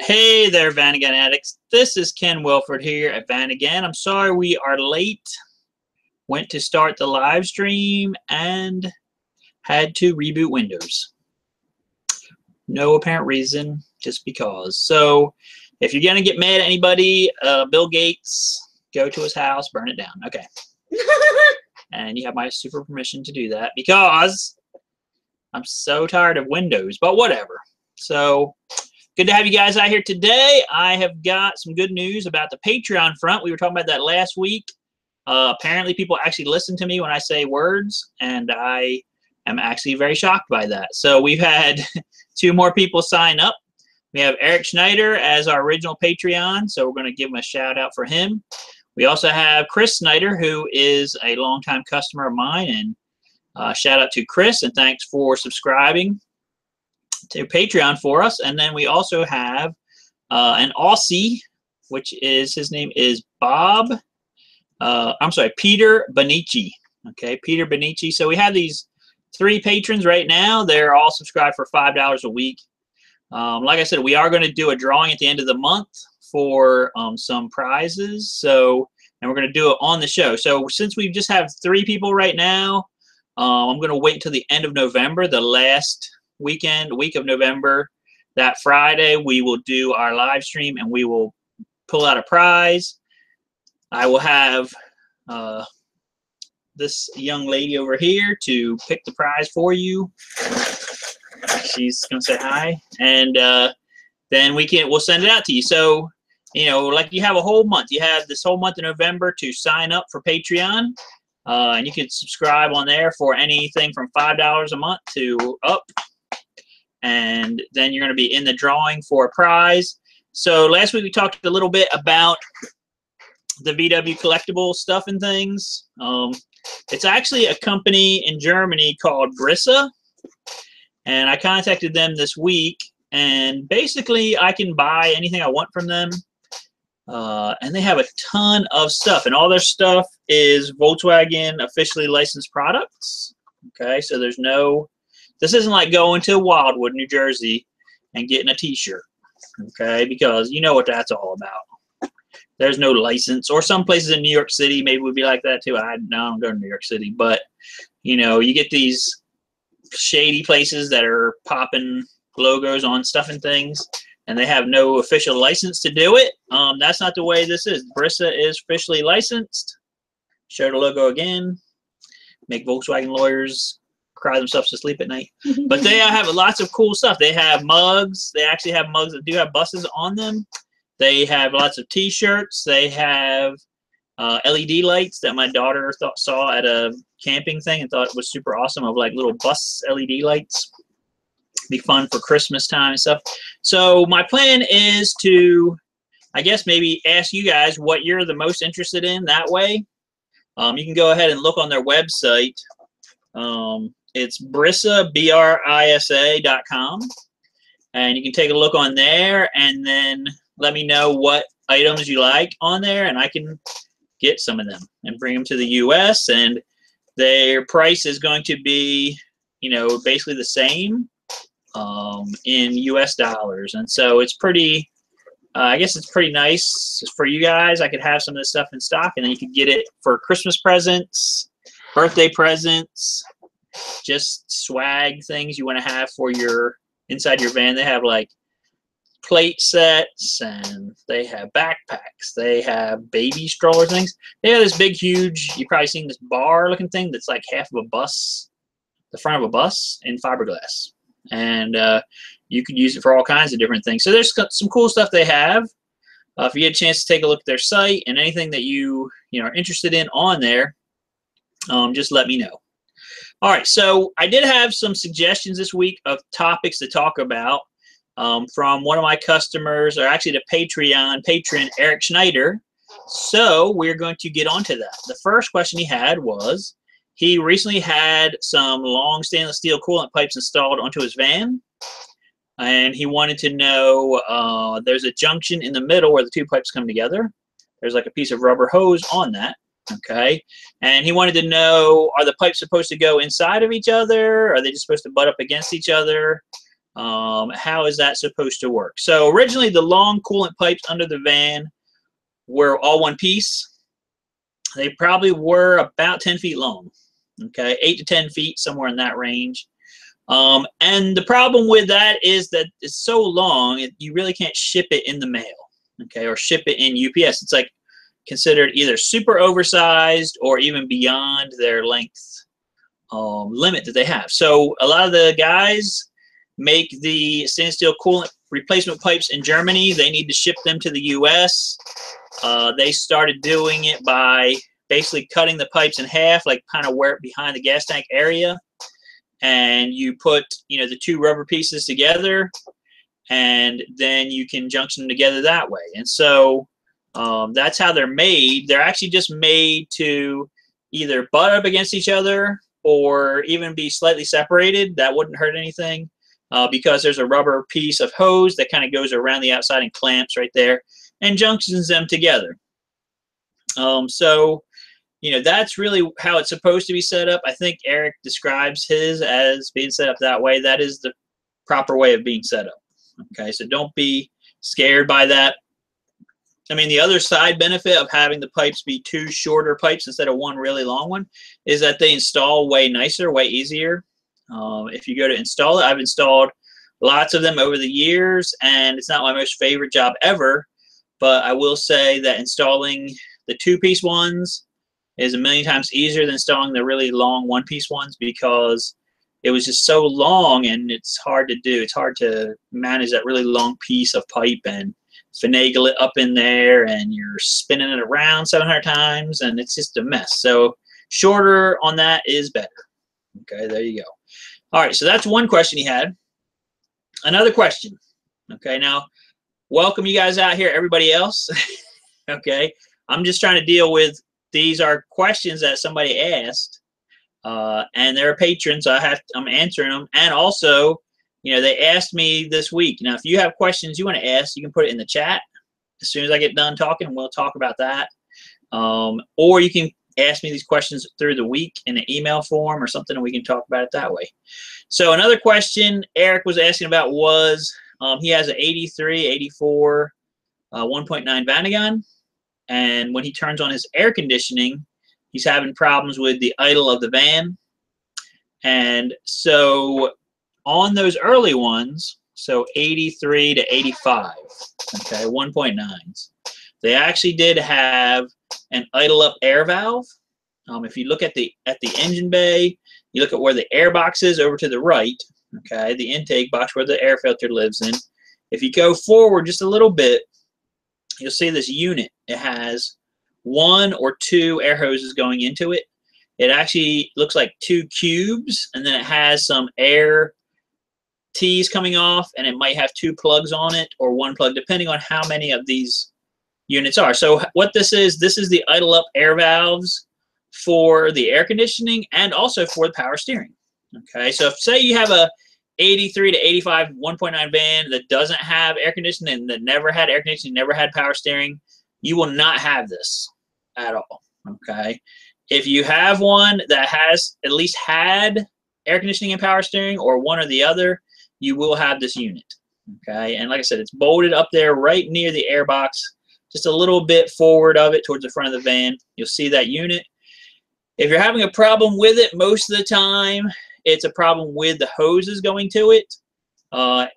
Hey there, Vanagon addicts. This is Ken Wilford here at Vanagon. I'm sorry we are late. Went to start the live stream and had to reboot Windows. No apparent reason, just because. So if you're going to get mad at anybody, Bill Gates, go to his house, burn it down. Okay. And you have my super permission to do that because I'm so tired of Windows, but whatever. So good to have you guys out here today. I have got some good news about the Patreon front. We were talking about that last week. Apparently people actually listen to me when I say words, and I am actually very shocked by that. So we've had 2 more people sign up. We have Eric Schneider as our original Patreon, so we're going to give him a shout out for him. We also have Chris Snyder, who is a longtime customer of mine, and shout out to Chris, and thanks for subscribing to Patreon for us. And then we also have an Aussie, which is, his name is Peter Benici. Okay, Peter Benici. So we have these 3 patrons right now. They're all subscribed for $5 a week. Like I said, we are going to do a drawing at the end of the month for some prizes. So, and we're going to do it on the show. So since we just have 3 people right now, I'm going to wait until the end of November, the last week of November. That Friday we will do our live stream and we will pull out a prize. I will have this young lady over here to pick the prize for you. She's gonna say hi, and then we'll send it out to you. So, you know, like, you have a whole month. You have this whole month of November to sign up for Patreon, and you can subscribe on there for anything from $5 a month to up. And then you're going to be in the drawing for a prize. So last week we talked a little bit about the VW collectible stuff and things. It's actually a company in Germany called Brisa, and I contacted them this week, and basically I can buy anything I want from them, and they have a ton of stuff, and all their stuff is Volkswagen officially licensed products. Okay, so there's no, this isn't like going to Wildwood, New Jersey and getting a t-shirt, okay, because you know what that's all about. There's no license, or some places in New York City maybe would be like that too. I don't go to New York City, but you know, you get these shady places that are popping logos on stuff and things, and they have no official license to do it. That's not the way this is. Brisa is officially licensed. Show the logo again. Make Volkswagen lawyers cry themselves to sleep at night. But they have lots of cool stuff. They have mugs. They actually have mugs that do have buses on them. They have lots of t-shirts. They have LED lights that my daughter saw at a camping thing and thought it was super awesome, of like little bus LED lights. Be fun for Christmas time and stuff. So my plan is to, I guess, maybe ask you guys what you're the most interested in. That way you can go ahead and look on their website. It's Brisa, BRISA.com, and you can take a look on there and then let me know what items you like on there, and I can get some of them and bring them to the US, and their price is going to be, you know, basically the same in US dollars. And so it's pretty, I guess it's pretty nice for you guys. I could have some of this stuff in stock, and then you could get it for Christmas presents, birthday presents, just swag things you want to have for your inside your van. They have like plate sets, and they have backpacks, they have baby stroller things. They have this big huge, you've probably seen this bar looking thing that's like half of a bus, the front of a bus, in fiberglass, and you could use it for all kinds of different things. So there's some cool stuff they have. If you get a chance to take a look at their site and anything that you are interested in on there, just let me know. All right, so I did have some suggestions this week of topics to talk about from one of my customers, or actually the Patreon patron, Eric Schneider. So we're going to get onto that. The first question he had was, he recently had some long stainless steel coolant pipes installed onto his van, and he wanted to know, there's a junction in the middle where the 2 pipes come together. There's like a piece of rubber hose on that. Okay, and he wanted to know, are the pipes supposed to go inside of each other? Are they just supposed to butt up against each other? How is that supposed to work? So originally the long coolant pipes under the van were all one piece. They probably were about 10 feet long, okay, 8 to 10 feet, somewhere in that range. And the problem with that is that it's so long, you really can't ship it in the mail, okay, or ship it in UPS. It's like considered either super oversized or even beyond their length limit that they have. So a lot of the guys make the stainless steel coolant replacement pipes in Germany. They need to ship them to the US. They started doing it by basically cutting the pipes in half, like kind of where behind the gas tank area, and you put, you know, the two rubber pieces together, and then you can junction them together that way. And so that's how they're made. They're actually just made to either butt up against each other or even be slightly separated. That wouldn't hurt anything. Because there's a rubber piece of hose that kind of goes around the outside and clamps right there and junctions them together. So, you know, that's really how it's supposed to be set up. I think Eric describes his as being set up that way. That is the proper way of being set up. Okay, so don't be scared by that. I mean, the other side benefit of having the pipes be two shorter pipes instead of one really long one is that they install way nicer, way easier. If you go to install it, I've installed lots of them over the years, and it's not my most favorite job ever, but I will say that installing the two-piece ones is a million times easier than installing the really long one-piece ones, because it was just so long and it's hard to do. It's hard to manage that really long piece of pipe and finagle it up in there, and you're spinning it around 700 times, and it's just a mess. So shorter on that is better. Okay, there you go. All right, so that's one question he had. Another question. Okay, now welcome you guys out here, everybody else. Okay, I'm just trying to deal with, these are questions that somebody asked, and they're a patron, so I'm answering them. And also, you know, they asked me this week. Now, if you have questions you want to ask, you can put it in the chat. As soon as I get done talking, we'll talk about that. Or you can ask me these questions through the week in an email form or something, and we can talk about it that way. So another question Eric was asking about was, he has an 83, 84, 1.9 Vanagon, and when he turns on his air conditioning, he's having problems with the idle of the van. And so on those early ones, so 83 to 85, okay, 1.9s, they actually did have an idle up air valve. If you look at the engine bay, you look at where the air box is over to the right, okay, the intake box where the air filter lives in. If you go forward just a little bit, you'll see this unit. It has one or two air hoses going into it. It actually looks like two cubes, and then it has some air T's coming off, and it might have two plugs on it or one plug, depending on how many of these units are. So what this is the idle up air valves for the air conditioning and also for the power steering. Okay, so if, say you have a 83 to 85 1.9 van that doesn't have air conditioning and that never had air conditioning, never had power steering, you will not have this at all. Okay, if you have one that has at least had air conditioning and power steering, or one or the other, you will have this unit. Okay, and like I said, it's bolted up there right near the air box, just a little bit forward of it towards the front of the van. You'll see that unit. If you're having a problem with it, most of the time it's a problem with the hoses going to it.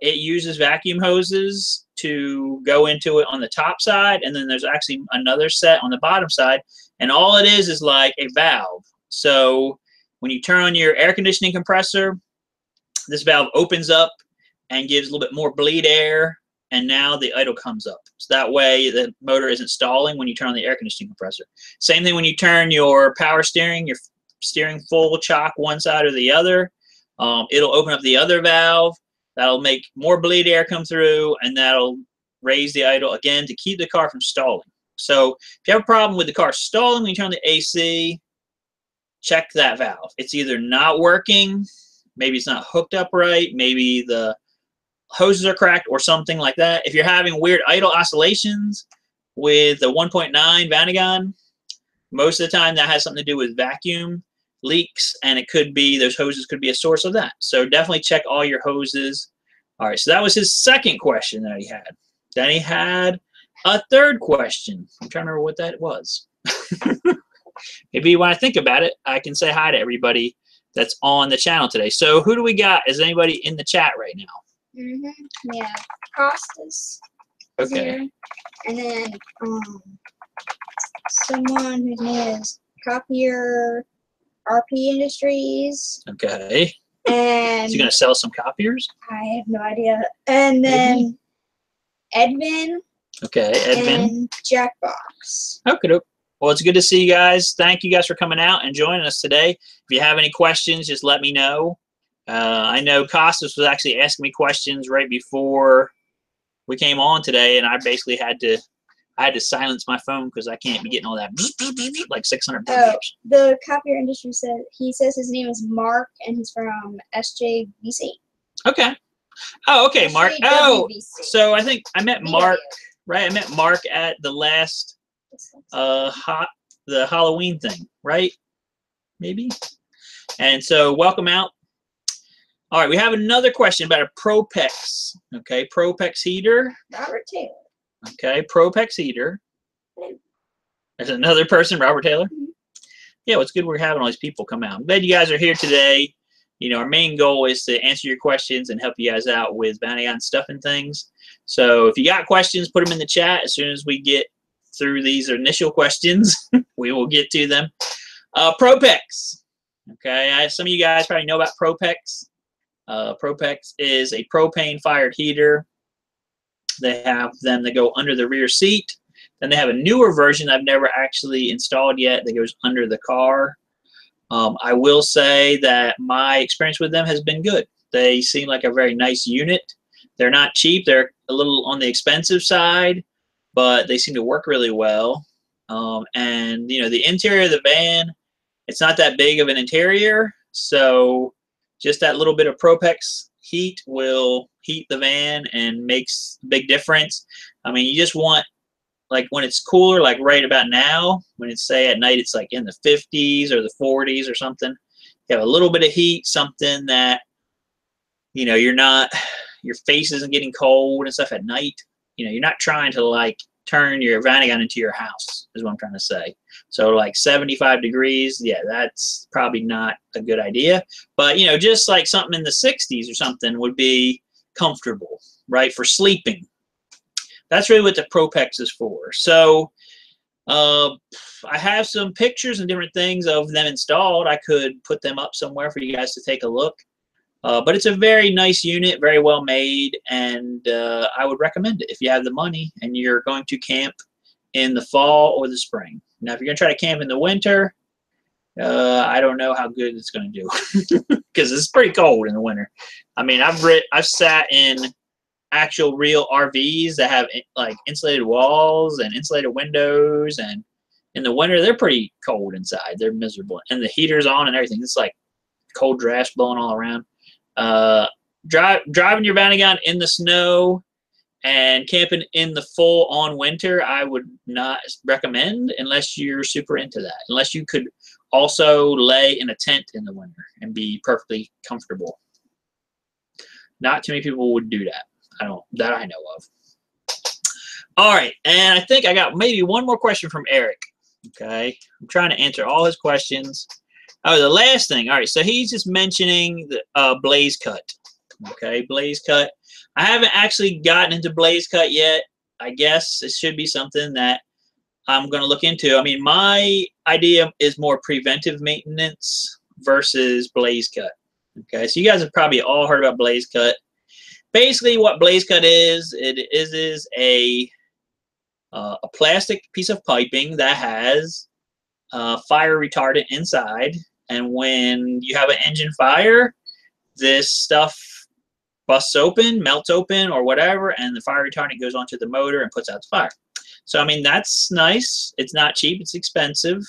It uses vacuum hoses to go into it on the top side, and then there's actually another set on the bottom side, and all it is like a valve. So when you turn on your air conditioning compressor, this valve opens up and gives a little bit more bleed air, and now the idle comes up. So that way the motor isn't stalling when you turn on the air conditioning compressor. Same thing when you turn your power steering, your steering full chock one side or the other, it'll open up the other valve. That'll make more bleed air come through, and that'll raise the idle again to keep the car from stalling. So if you have a problem with the car stalling when you turn on the AC, check that valve. It's either not working, maybe it's not hooked up right, maybe the hoses are cracked or something like that. If you're having weird idle oscillations with the 1.9 Vanagon, most of the time that has something to do with vacuum leaks, and it could be, those hoses could be a source of that. So definitely check all your hoses All right, so that was his second question that he had. Then he had a third question. I'm trying to remember what that was. Maybe when I think about it, I can say hi to everybody that's on the channel today. So who do we got? Is anybody in the chat right now? We have Costas. Okay. Here. And then someone whose name is Copier RP Industries. Okay. And is he gonna sell some copiers? I have no idea. And then Edvin. Okay, Edvin. And Jackbox. Okay. Well, it's good to see you guys. Thank you guys for coming out and joining us today. If you have any questions, just let me know. I know Costas was actually asking me questions right before we came on today, and I basically had to silence my phone because I can't be getting all that like 600 Oh, the copier industry said he says his name is Mark and he's from SJVC. Okay. Oh, okay, Mark. SJWVC. Oh, so I think I met Mark, right? I met Mark at the last the Halloween thing, right? Maybe. And so welcome out. All right, we have another question about a Propex. Okay, Propex heater. Robert Taylor. Okay, Propex heater. There's another person, Robert Taylor. Yeah, well, it's good we're having all these people come out. I'm glad you guys are here today. You know, our main goal is to answer your questions and help you guys out with Vanagon stuff and things. So if you got questions, put them in the chat. As soon as we get through these initial questions, we will get to them. Propex. Okay, some of you guys probably know about Propex. Propex is a propane-fired heater. They have them that go under the rear seat. Then they have a newer version I've never actually installed yet that goes under the car. I will say that my experience with them has been good. They seem like a very nice unit. They're not cheap. They're a little on the expensive side, but they seem to work really well. And, you know, the interior of the van, it's not that big of an interior, so just that little bit of Propex heat will heat the van and makes a big difference. I mean, you just want, like when it's cooler, like right about now, when it's say at night, it's like in the 50s or the 40s or something. You have a little bit of heat, something that, you know, your face isn't getting cold and stuff at night. You know, you're not trying to like turn your Vanagon into your house, is what I'm trying to say. So like 75 degrees, yeah, that's probably not a good idea. But, you know, just like something in the 60s or something would be comfortable, right, for sleeping. That's really what the Propex is for. So I have some pictures and different things of them installed. I could put them up somewhere for you guys to take a look. But it's a very nice unit, very well made, and I would recommend it if you have the money and you're going to camp in the fall or the spring. Now, if you're going to try to camp in the winter, I don't know how good it's going to do because it's pretty cold in the winter. I mean, I've sat in actual real RVs that have like insulated walls and insulated windows, and in the winter they're pretty cold inside. They're miserable, and the heater's on and everything. It's like cold drafts blowing all around. Driving your Vanagon in the snow and camping in the full on winter, I would not recommend unless you're super into that. Unless you could also lay in a tent in the winter and be perfectly comfortable. Not too many people would do that. I know of. All right, and I think I got maybe one more question from Eric. Okay, I'm trying to answer all his questions. Oh, the last thing. All right, so he's just mentioning the Blaze Cut. Okay, Blaze Cut. I haven't actually gotten into Blaze Cut yet. I guess it should be something that I'm going to look into. I mean, my idea is more preventive maintenance versus Blaze Cut. Okay, so you guys have probably all heard about Blaze Cut. Basically, what Blaze Cut is, it is a plastic piece of piping that has fire retardant inside, and when you have an engine fire, this stuff busts open, melts open, or whatever, and the fire retardant goes onto the motor and puts out the fire. So, I mean, that's nice. It's not cheap. It's expensive.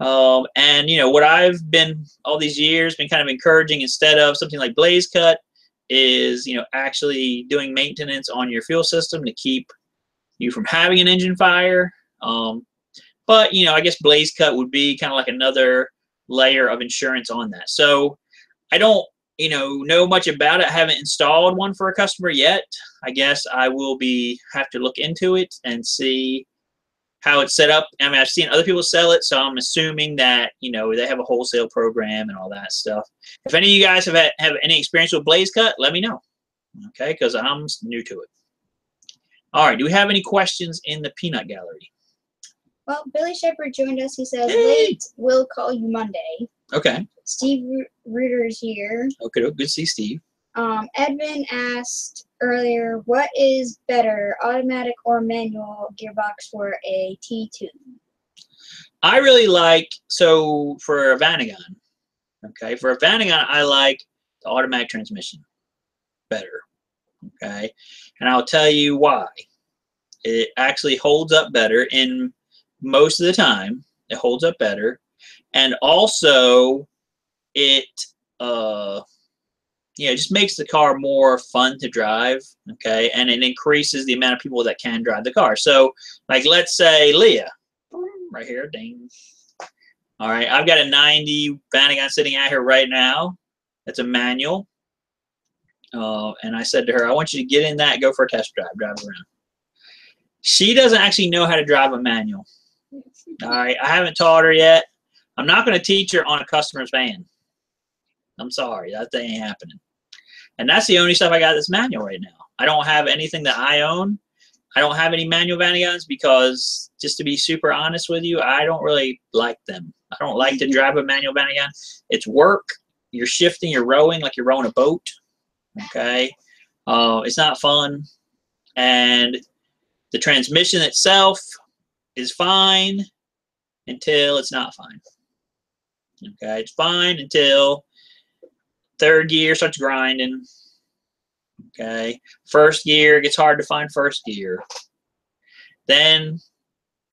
And, you know, what I've been all these years been kind of encouraging instead of something like Blaze Cut is, you know, actually doing maintenance on your fuel system to keep you from having an engine fire. But, you know, I guess Blaze Cut would be kind of like another layer of insurance on that. So I don't, know much about it. I haven't installed one for a customer yet. I guess I will have to look into it and see how it's set up. I mean, I've seen other people sell it, so I'm assuming that, they have a wholesale program and all that stuff. If any of you guys have any experience with Blaze Cut, let me know, okay, because I'm new to it. All right, do we have any questions in the peanut gallery? Well, Billy Shepard joined us. He says, Hey. late, we'll call you Monday. Okay. Steve Reuter's here. Okay, good to see Steve. Edvin asked earlier, what is better, automatic or manual gearbox for a T2? I really like, so for a Vanagon, okay, for a Vanagon, I like the automatic transmission better, okay, and I'll tell you why. It actually holds up better in most of the time. It holds up better, and also it just makes the car more fun to drive, okay, and it increases the amount of people that can drive the car. So, like, let's say Leah, right here, ding. All right, I've got a 90 Vanagon sitting out here right now. It's a manual, and I said to her, I want you to get in that, go for a test drive around. She doesn't actually know how to drive a manual. All right, I haven't taught her yet. I'm not going to teach her on a customer's van. I'm sorry, that thing ain't happening. And that's the only stuff I got that's manual right now. I don't have anything that I own. I don't have any manual Vanagons because, just to be super honest with you, I don't really like them. I don't like to drive a manual Vanagon. It's work. You're shifting, you're rowing like you're rowing a boat. Okay? It's not fun. And the transmission itself is fine until it's not fine. Okay? It's fine until third gear starts grinding. Okay. First gear gets hard to find first gear. Then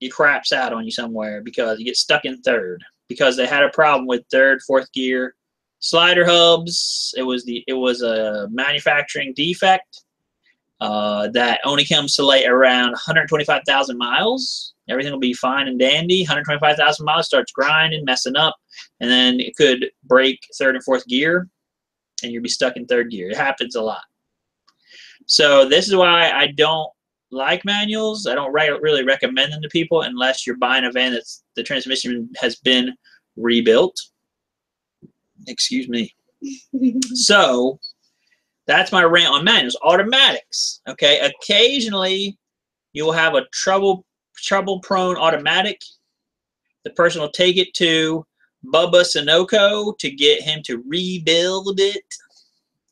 it craps out on you somewhere because you get stuck in third because they had a problem with third, fourth gear slider hubs. It was a manufacturing defect that only comes to light around 125,000 miles. Everything will be fine and dandy. 125,000 miles starts grinding, messing up, and then it could break third and fourth gear. And you'll be stuck in third gear. It happens a lot. So this is why I don't like manuals. I don't really recommend them to people unless you're buying a van that's the transmission has been rebuilt. Excuse me. So that's my rant on manuals. Automatics. Okay. Occasionally you will have a trouble-prone automatic. The person will take it to Bubba Sunoco to get him to rebuild it,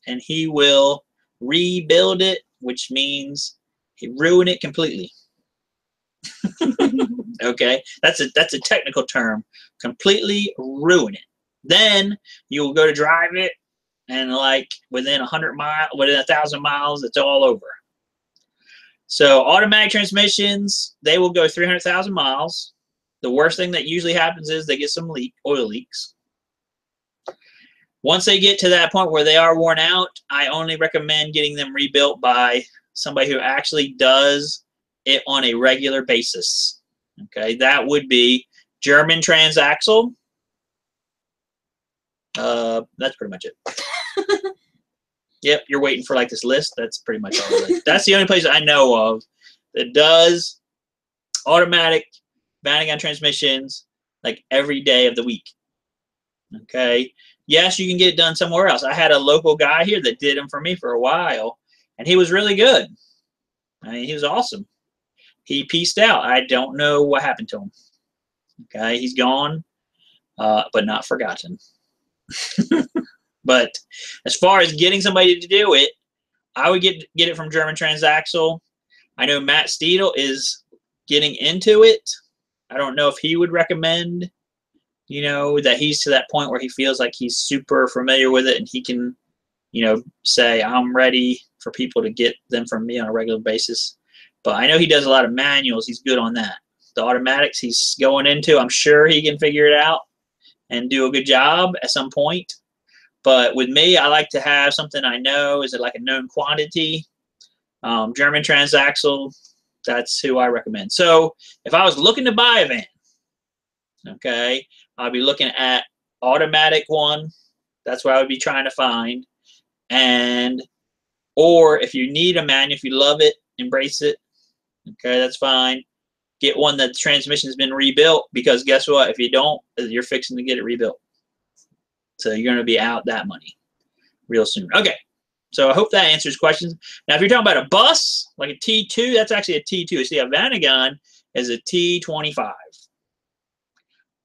and he will rebuild it, which means he ruined it completely. Okay, that's a technical term. Completely ruin it. Then you'll go to drive it, and like within 1,000 miles, it's all over. So automatic transmissions, they will go 300,000 miles. The worst thing that usually happens is they get some oil leaks. Once they get to that point where they are worn out, I only recommend getting them rebuilt by somebody who actually does it on a regular basis. Okay, that would be German Transaxle. That's pretty much it. Yep, you're waiting for like this list. That's pretty much all of it. That's the only place I know of that does automatic Vanagon transmissions like every day of the week. Okay. Yes, you can get it done somewhere else. I had a local guy here that did them for me for a while, and he was really good. I mean, he was awesome. He pieced out. I don't know what happened to him. Okay, he's gone, but not forgotten. But as far as getting somebody to do it, I would get it from German Transaxle. I know Matt Steedle is getting into it. I don't know if he would recommend, that he's to that point where he feels like he's super familiar with it and he can, say, I'm ready for people to get them from me on a regular basis. But I know he does a lot of manuals. He's good on that. The automatics he's going into, I'm sure he can figure it out and do a good job at some point. But with me, I like to have something I know is like a known quantity. German Transaxle, that's who I recommend. So if I was looking to buy a van, okay, I'll be looking at automatic one That's what I would be trying to find. And or if you need a manual, if you love it, embrace it. Okay, that's fine. Get one that the transmission's been rebuilt, because guess what? If you don't, you're fixing to get it rebuilt. So you're going to be out that money real soon. Okay, so I hope that answers questions. Now, if you're talking about a bus, like a T2, that's actually a T2. See, a Vanagon is a T25.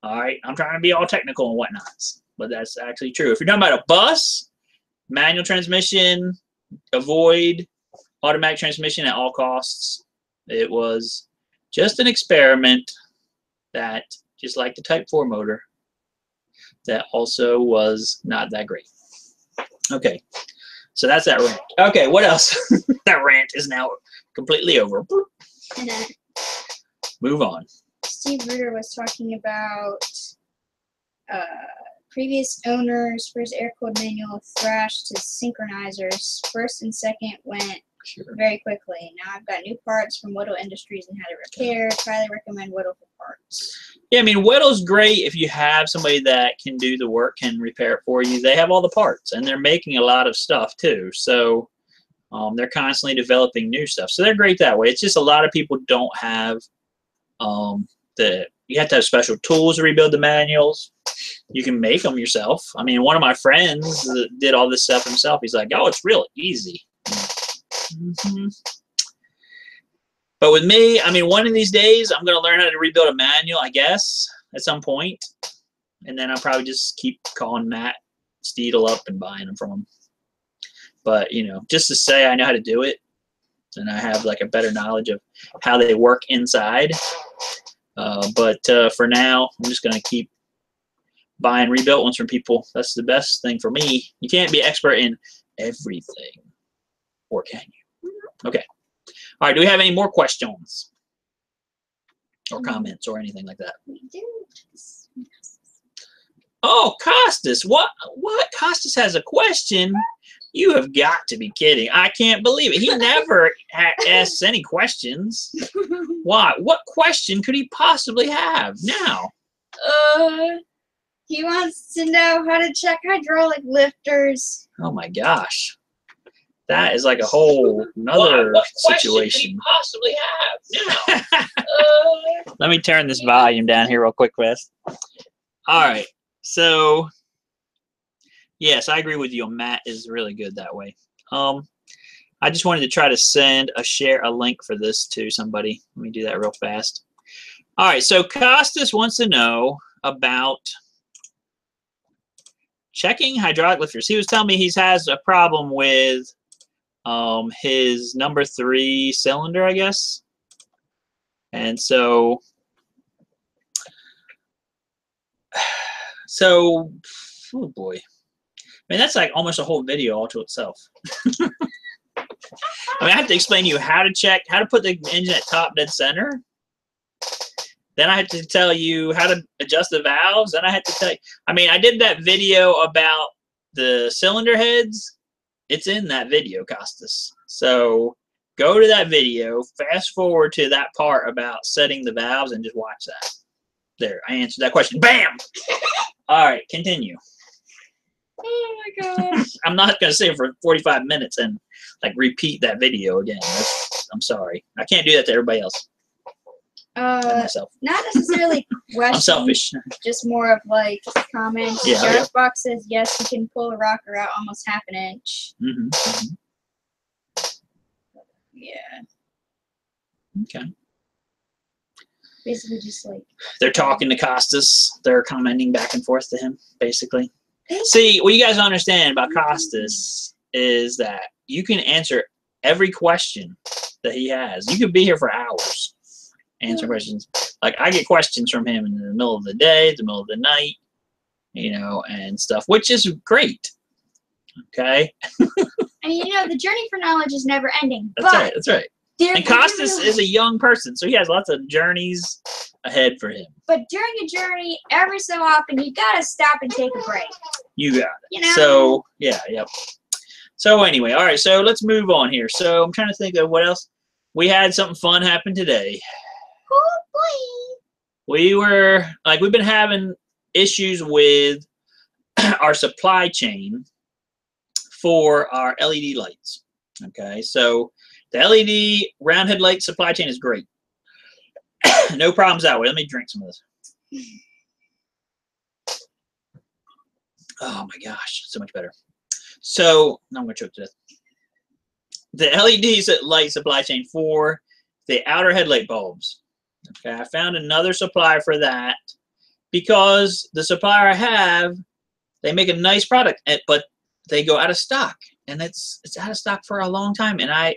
All right, I'm trying to be all technical and whatnots, but that's actually true. If you're talking about a bus, manual transmission, avoid automatic transmission at all costs. It was just an experiment that, just like the Type 4 motor, that also was not that great. Okay, so that's that rant. Okay, what else? That rant is now completely over. And then Move on. Steve Ritter was talking about previous owners for his air-cooled manual thrashed his synchronizers. First and second went very quickly. Now I've got new parts from Whittle Industries and how to repair. Highly recommend Whittle for parts. Yeah, I mean, Whittle's great if you have somebody that can do the work, can repair it for you. They have all the parts, and they're making a lot of stuff too. So they're constantly developing new stuff. So they're great that way. It's just a lot of people don't have you have to have special tools to rebuild the manuals. You can make them yourself. I mean, one of my friends did all this stuff himself. He's like, oh, it's real easy. But with me, I mean, one of these days, I'm going to learn how to rebuild a manual, I guess, at some point. And then I'll probably just keep calling Matt Steedle up and buying them from him. But, you know, just to say I know how to do it, and I have like a better knowledge of how they work inside. But for now, I'm just going to keep buying rebuilt ones from people. That's the best thing for me. You can't be expert in everything, or can you? Okay. All right. Do we have any more questions or comments or anything like that? We do. Oh, Costas. What? Costas has a question? You have got to be kidding. I can't believe it. He never asks any questions. Why? What question could he possibly have now? He wants to know how to check hydraulic lifters. Oh my gosh. That is like a whole another situation. Possibly have. Let me turn this volume down here real quick, Wes. All right. So, yes, I agree with you. Matt is really good that way. I just wanted to try to share a link for this to somebody. Let me do that real fast. All right. So Costas wants to know about checking hydraulic lifters. He was telling me he has a problem with his number 3 cylinder, I guess. And so oh boy. I mean, that's like almost a whole video all to itself. I mean, I have to explain to you how to put the engine at top dead center. Then I had to tell you how to adjust the valves. Then I had to tell you, I mean, I did that video about the cylinder heads. It's in that video, Costas. So go to that video, fast forward to that part about setting the valves, and just watch that. There, I answered that question. Bam! All right, continue. Oh my gosh. I'm not going to sit for 45 minutes and like repeat that video again. I'm sorry. I can't do that to everybody else. Myself. Not necessarily questions. I'm selfish. Just more of like comments. Yeah, Jarvis Box says yes, you can pull a rocker out almost half an inch. Yeah. Okay. Basically, just like they're talking to Costas. They're commenting back and forth to him, basically. See, what you guys don't understand about Costas is that you can answer every question that he has. You could be here for hours answering questions. Like, I get questions from him in the middle of the day, the middle of the night, you know, and stuff, which is great. Okay? And you know, the journey for knowledge is never ending. That's right. That's right. And Costas is a young person, so he has lots of journeys ahead for him. But during a journey, every so often, you gotta stop and take a break. You got it. You know? So, yeah, yep. So anyway, all right, so let's move on here. So I'm trying to think of what else. We had something fun happen today. Oh, boy. We've been having issues with our supply chain for our LED lights. Okay, so the LED round head light supply chain is great. No problems that way. Let me drink some of this. Oh my gosh, so much better. So now I'm gonna choke to death. The LED light supply chain for the outer headlight bulbs. Okay, I found another supplier for that because the supplier I have, they make a nice product, but they go out of stock, and it's out of stock for a long time. And I've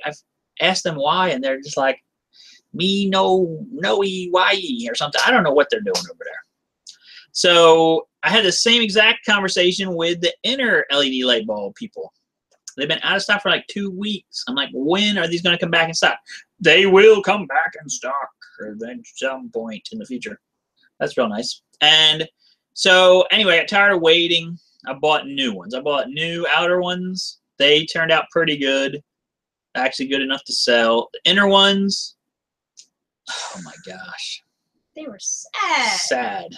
asked them why, and they're just like, me no why or something. I don't know what they're doing over there. So I had the same exact conversation with the inner LED light bulb people. They've been out of stock for like 2 weeks. I'm like, when are these going to come back in stock? They will come back in stock at some point in the future. That's real nice. And so anyway, I got tired of waiting. I bought new ones. I bought new outer ones. They turned out pretty good. Actually good enough to sell. The inner ones, oh my gosh. They were sad.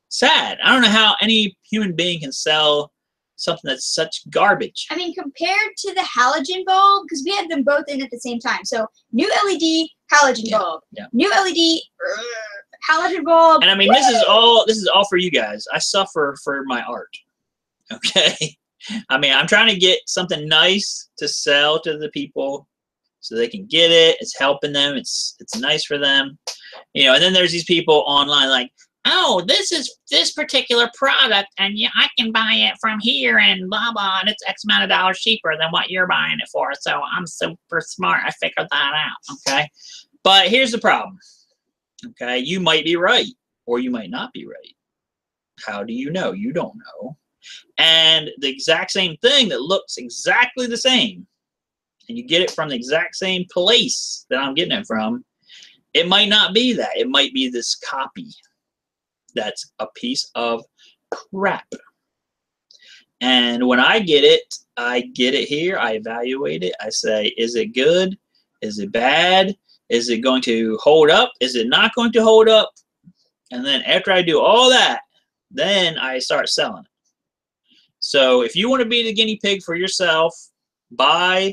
Sad. I don't know how any human being can sell something that's such garbage. I mean, compared to the halogen bulb, because we had them both in at the same time. So new LED, halogen bulb. Yeah. New LED, halogen bulb. And I mean, this is all for you guys. I suffer for my art. Okay. I mean, I'm trying to get something nice to sell to the people so they can get it. It's helping them. It's nice for them. You know, and then there's these people online like, oh, this is this particular product, and yeah, I can buy it from here, and blah, blah, and it's X amount of dollars cheaper than what you're buying it for. So I'm super smart. I figured that out, okay? But here's the problem, okay? You might be right, or you might not be right. How do you know? You don't know. And the exact same thing that looks exactly the same, and you get it from the exact same place that I'm getting it from, it might not be that. It might be this copy that's a piece of crap. And when I get it here, I evaluate it. I say, is it good? Is it bad? Is it going to hold up? Is it not going to hold up? And then after I do all that, then I start selling it. So if you want to be the guinea pig for yourself, buy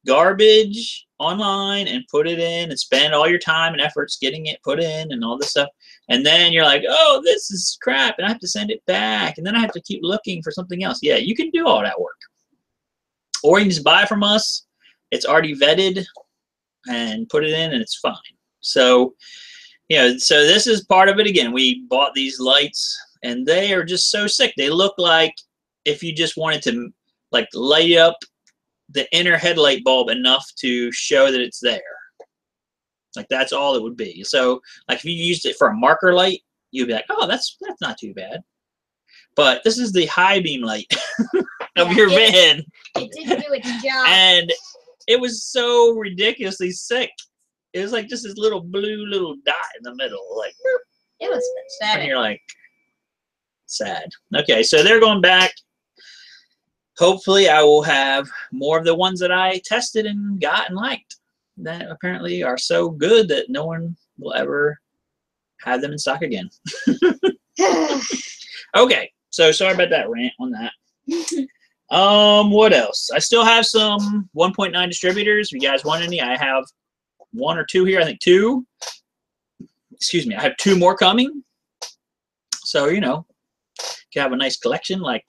garbage online and put it in and spend all your time and efforts getting it put in and all this stuff. And then you're like, oh, this is crap, and I have to send it back, and then I have to keep looking for something else. Yeah, you can do all that work. Or you can just buy from us. It's already vetted, and put it in, and it's fine. So, you know, so this is part of it again. We bought these lights, and they are just so sick. They look like if you just wanted to, like, light up the inner headlight bulb enough to show that it's there. Like, that's all it would be. So, like, if you used it for a marker light, you'd be like, oh, that's not too bad. But this is the high beam light of your van. It didn't do its job. And it was so ridiculously sick. It was like just this little blue little dot in the middle. Like, it was pathetic. and you're like, sad. Okay, so they're going back. Hopefully, I will have more of the ones that I tested and got and liked that apparently are so good that no one will ever have them in stock again. Okay, so sorry about that rant on that. What else? I still have some 1.9 distributors. If you guys want any, I have 1 or 2 here. I think 2. Excuse me. I have 2 more coming. So, you know, you can have a nice collection like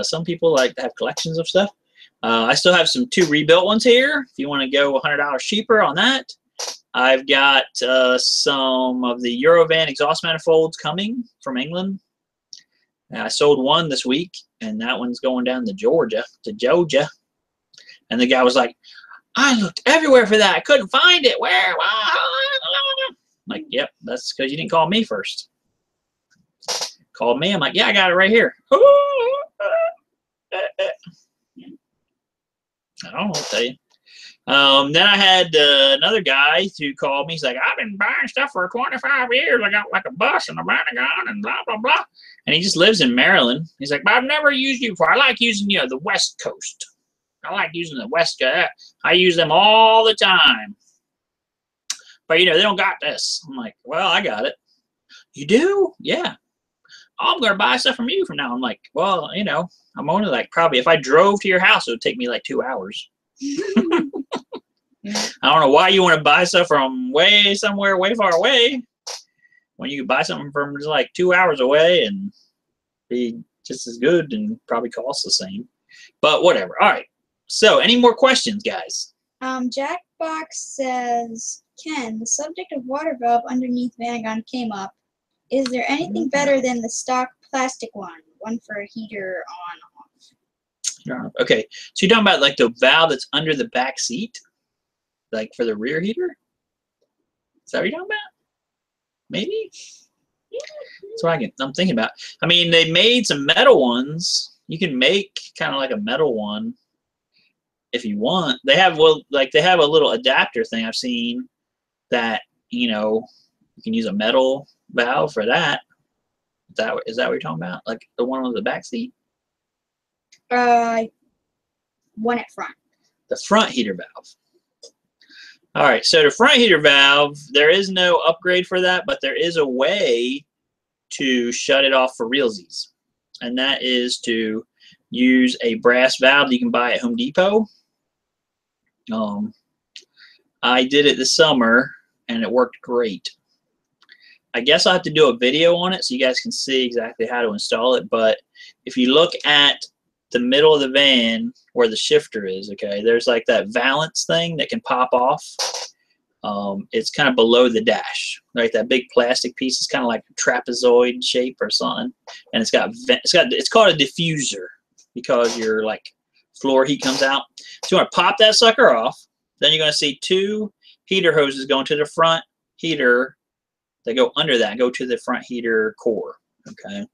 some people like to have collections of stuff. I still have some 2 rebuilt ones here. If you want to go $100 cheaper on that. I've got some of the Eurovan exhaust manifolds coming from England. I sold 1 this week, and that one's going down to Georgia. And the guy was like, I looked everywhere for that. I couldn't find it. Where? I'm like, yep, that's because you didn't call me first. Called me. I'm like, yeah, I got it right here. I don't know what to tell you. Then I had another guy to call me. He's like, I've been buying stuff for 25 years. I got like a bus and a Vanagon and blah, blah, blah. And he just lives in Maryland. He's like, but I've never used you before. I like using, you know, the West Coast. I like using the West Coast. I use them all the time. But, you know, they don't got this. I'm like, well, I got it. You do? Yeah. oh, I'm going to buy stuff from you from now. I'm like, well, you know, I'm only like, probably if I drove to your house, it would take me like 2 hours. I don't know why you want to buy stuff from somewhere way far away when you could buy something from just like 2 hours away and be just as good and probably cost the same. But whatever. All right. So any more questions, guys? Jackbox says, Ken, the subject of water valve underneath Vanagon came up. Is there anything better than the stock plastic one for a heater on off? Okay, so you're talking about like the valve that's under the back seat, like for the rear heater? Is that what you're talking about? Maybe? That's what I'm thinking about. I mean, they made some metal ones. You can make kind of like a metal one if you want. They have they have a little adapter thing I've seen that, you know, you can use a metal valve for that. Is that what you're talking about? Like the one on the back seat? One at front. The front heater valve. All right, so the front heater valve, there is no upgrade for that, but there is a way to shut it off for realsies. And that is to use a brass valve that you can buy at Home Depot. I did it this summer, and it worked great. I guess I'll have to do a video on it so you guys can see exactly how to install it. But if you look at the middle of the van where the shifter is, okay, there's like that valance thing that can pop off. It's kind of below the dash, right? That big plastic piece is kind of like a trapezoid shape or something, and it's called a diffuser because your like floor heat comes out. So you want to pop that sucker off. Then you're going to see two heater hoses going to the front heater. They go under that, go to the front heater core. Okay.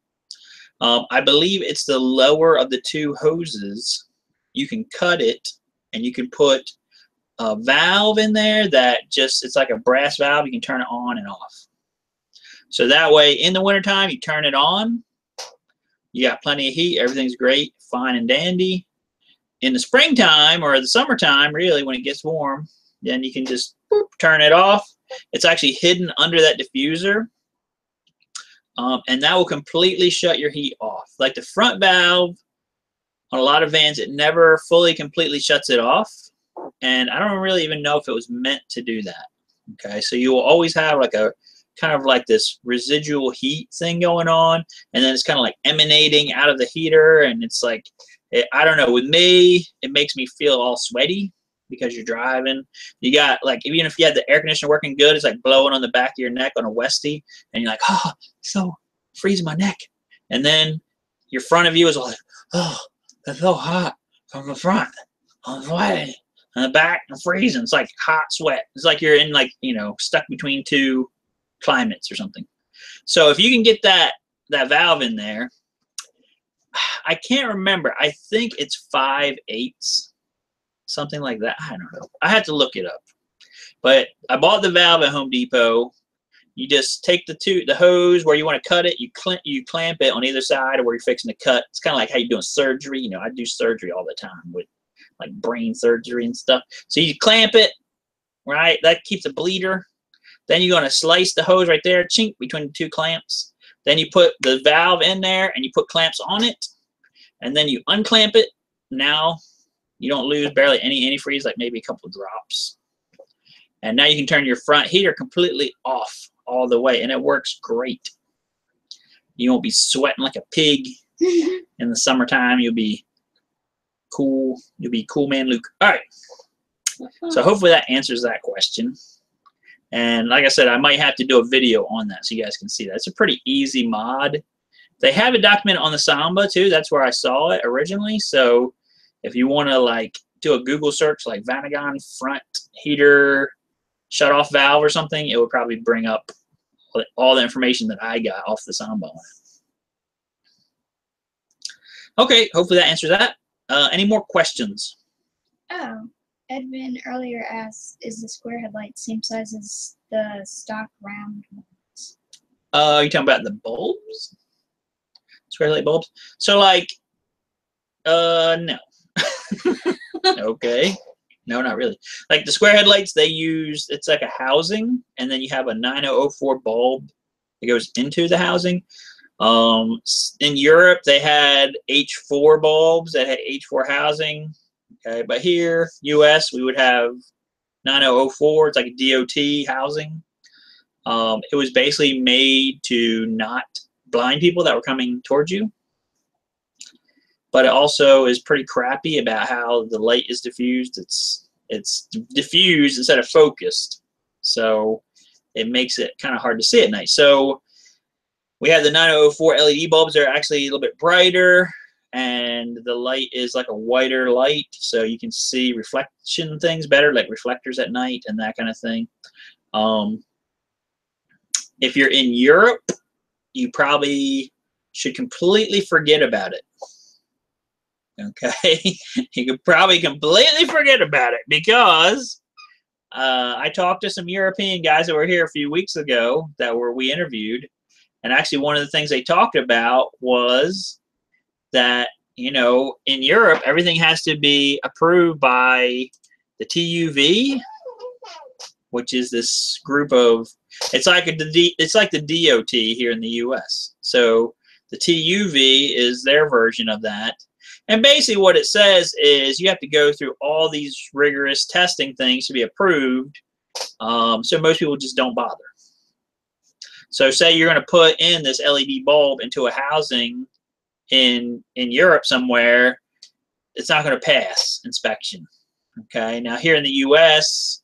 I believe it's the lower of the two hoses. You can cut it, and you can put a valve in there that it's like a brass valve. You can turn it on and off. So that way, in the wintertime, you turn it on. You got plenty of heat. Everything's great, fine and dandy. In the springtime or the summertime, really, when it gets warm, then you can just turn it off. It's actually hidden under that diffuser. And that will completely shut your heat off. Like the front valve, on a lot of vans, it never fully completely shuts it off. And I don't really even know if it was meant to do that. Okay, so you will always have like a kind of like this residual heat thing going on, and then it's kind of like emanating out of the heater, and it's like, I don't know, with me, it makes me feel all sweaty because you're driving. You got like, even if you had the air conditioner working good, it's like blowing on the back of your neck on a Westie, and you're like, oh, so freezing my neck. And then your front of you is all like, oh, it's so hot from the front. I'm sweating. And the back, I'm freezing. It's like hot sweat. It's like you're in like, you know, stuck between two climates or something. So if you can get that valve in there, I can't remember. I think it's 5/8, something like that. I don't know. I had to look it up. But I bought the valve at Home Depot. You just take the hose where you want to cut it. You clamp it on either side of where you're fixing to cut. It's kind of like how you're doing surgery. You know, I do surgery all the time with like brain surgery and stuff. So you clamp it, right? That keeps a bleeder. Then you're going to slice the hose right there, chink, between the two clamps. Then you put the valve in there and you put clamps on it. And then you unclamp it. Now you don't lose barely any antifreeze, like maybe a couple of drops. And now you can turn your front heater completely off all the way, and it works great. You won't be sweating like a pig in the summertime. You'll be cool. You'll be cool man Luke. All right. So hopefully that answers that question. And like I said, I might have to do a video on that so you guys can see that. It's a pretty easy mod. They have it documented on the Samba too. That's where I saw it originally. So if you want to like do a Google search like Vanagon front heater shut off valve or something, it would probably bring up all the information that I got off the Samba on it. Okay, hopefully that answers that. Any more questions? Oh, Edvin earlier asked, is the square headlight same size as the stock round ones? You talking about the bulbs? Square headlight bulbs? So like, no. Okay. No, not really. Like the square headlights, they use, it's like a housing, and then you have a 9004 bulb that goes into the housing. In Europe, they had H4 bulbs that had H4 housing. Okay, but here, US, we would have 9004. It's like a DOT housing. It was basically made to not blind people that were coming towards you. But it also is pretty crappy about how the light is diffused. It's diffused instead of focused. So it makes it kind of hard to see at night. So we have the 9004 LED bulbs. They're actually a little bit brighter, and the light is like a whiter light, so you can see reflection things better, like reflectors at night and that kind of thing. If you're in Europe, you probably should completely forget about it. Okay, you could probably completely forget about it, because I talked to some European guys that were here a few weeks ago that we interviewed, and actually one of the things they talked about was that, you know, in Europe everything has to be approved by the TÜV, which is this group of, it's like the DOT here in the US. So the TÜV is their version of that. And basically what it says is you have to go through all these rigorous testing things to be approved. So most people just don't bother. So say you're going to put in this LED bulb into a housing in Europe somewhere, it's not going to pass inspection. Okay, now here in the US,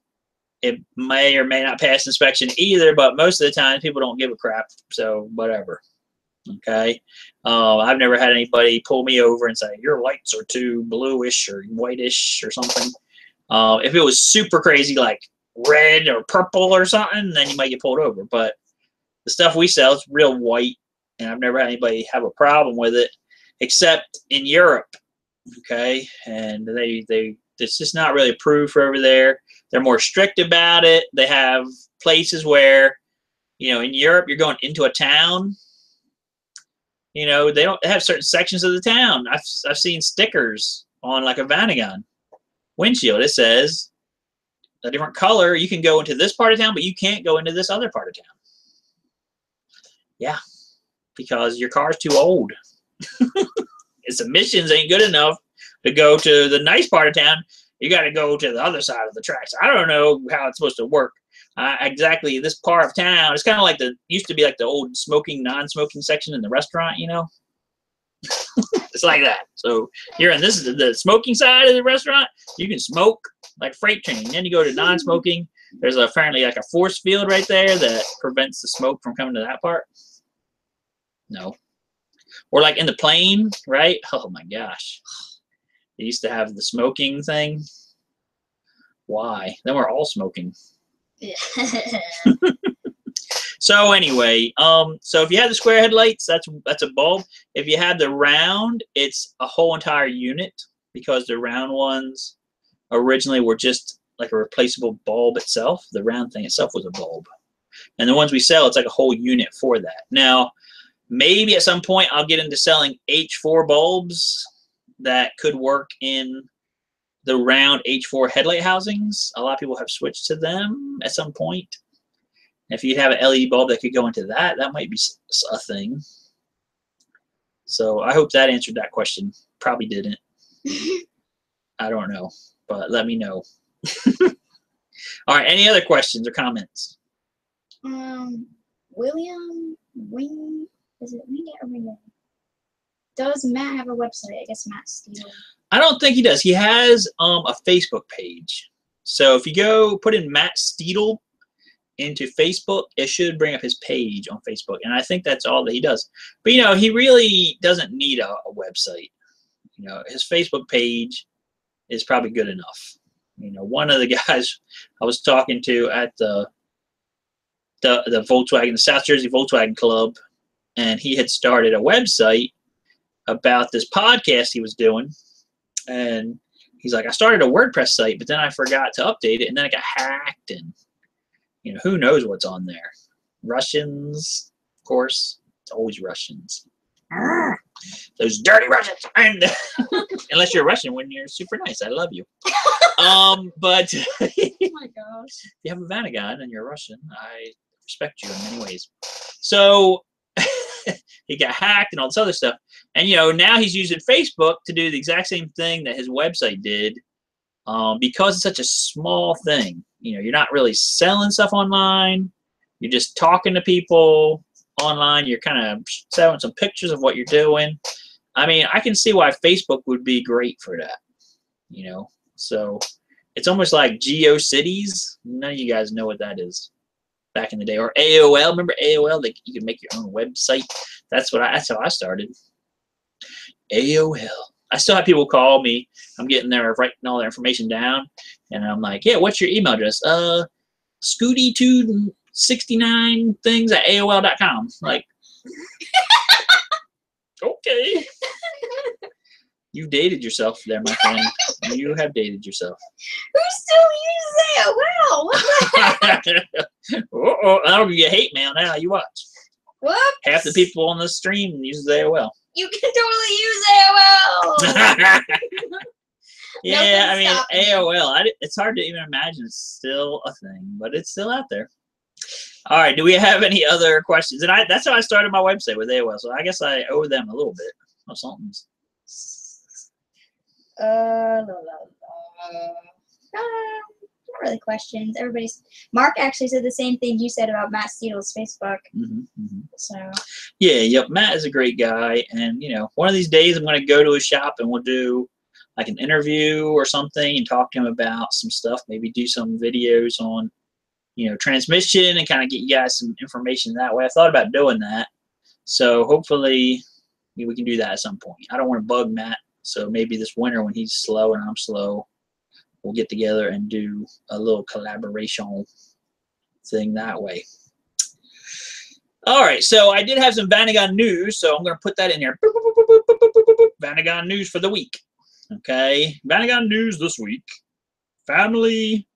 it may or may not pass inspection either, but most of the time people don't give a crap, so whatever. Okay, I've never had anybody pull me over and say your lights are too bluish or whitish or something. If it was super crazy like red or purple or something, then you might get pulled over. But the stuff we sell is real white, and I've never had anybody have a problem with it, except in Europe. Okay, and it's just not really approved for over there. They're more strict about it. They have places where, you know, in Europe you're going into a town. You know, they have certain sections of the town. I've seen stickers on like a Vanagon windshield. It says a different color. You can go into this part of town, but you can't go into this other part of town. Yeah, because your car's too old. Its emissions ain't good enough to go to the nice part of town. You got to go to the other side of the tracks. I don't know how it's supposed to work. Exactly, this part of town, it's kind of like used to be like the old smoking, non-smoking section in the restaurant, you know? It's like that. So you're in the smoking side of the restaurant, you can smoke like freight train. Then you go to non-smoking. There's apparently like a force field right there that prevents the smoke from coming to that part. No. Or like in the plane, right? Oh my gosh. They used to have the smoking thing. Why? Then we're all smoking. Yeah. So anyway, so if you have the square headlights, that's a bulb. If you have the round, it's a whole entire unit, because the round ones originally were just like a replaceable bulb itself. The round thing itself was a bulb. And the ones we sell, it's like a whole unit for that. Now, maybe at some point I'll get into selling H4 bulbs that could work in the round H4 headlight housings. A lot of people have switched to them at some point. If you'd have an LED bulb that could go into that, that might be a thing. So I hope that answered that question. Probably didn't. I don't know, but let me know. All right, any other questions or comments? William Wing, is it Wingate or Wingate? Does Matt have a website? I guess Matt Steele. I don't think he does. He has a Facebook page. So if you go put in Matt Steele into Facebook, it should bring up his page on Facebook. And I think that's all that he does. But, you know, he really doesn't need a website. You know, his Facebook page is probably good enough. You know, one of the guys I was talking to at the Volkswagen, the South Jersey Volkswagen Club, and he had started a website about this podcast he was doing. And he's like, I started a WordPress site, but then I forgot to update it, and then it got hacked, and you know, who knows what's on there. Russians, of course. It's always Russians. Those dirty Russians. And unless you're Russian, when you're super nice, I love you. But oh my gosh. If you have a Vanagon and you're Russian, I respect you in many ways. So he got hacked and all this other stuff. And now he's using Facebook to do the exact same thing that his website did. Because it's such a small thing, you're not really selling stuff online. You're just talking to people online. You're kind of showing some pictures of what you're doing. I mean, I can see why Facebook would be great for that. So it's almost like GeoCities. None of you guys know what that is. Back in the day, or AOL. Remember AOL? Like you could make your own website. That's how I started. AOL. I still have people call me. I'm getting there, writing all their information down, and I'm like, "Yeah, what's your email address?" Scooty269things@AOL.com. Like, okay. You've dated yourself there, my friend. You have dated yourself. Who still uses AOL? What the heck? That'll be a hate mail now. You watch. Whoops. Half the people on the stream use AOL. You can totally use AOL. Yeah, I mean, AOL. It's hard to even imagine it's still a thing, but it's still out there. All right, do we have any other questions? And that's how I started my website, with AOL, so I guess I owe them a little bit of something. Not really questions. Mark actually said the same thing you said about Matt Steele's Facebook. So. Yeah, Matt is a great guy, and one of these days I'm going to go to his shop and we'll do like an interview or something and talk to him about some stuff. Maybe do some videos on transmission and kind of get you guys some information that way. I thought about doing that, so hopefully we can do that at some point. I don't want to bug Matt, so maybe this winter when he's slow and I'm slow, we'll get together and do a little collaboration thing that way. All right, so I did have some Vanagon news, so I'm going to put that in here. Vanagon news for the week. Okay, Vanagon news this week. Family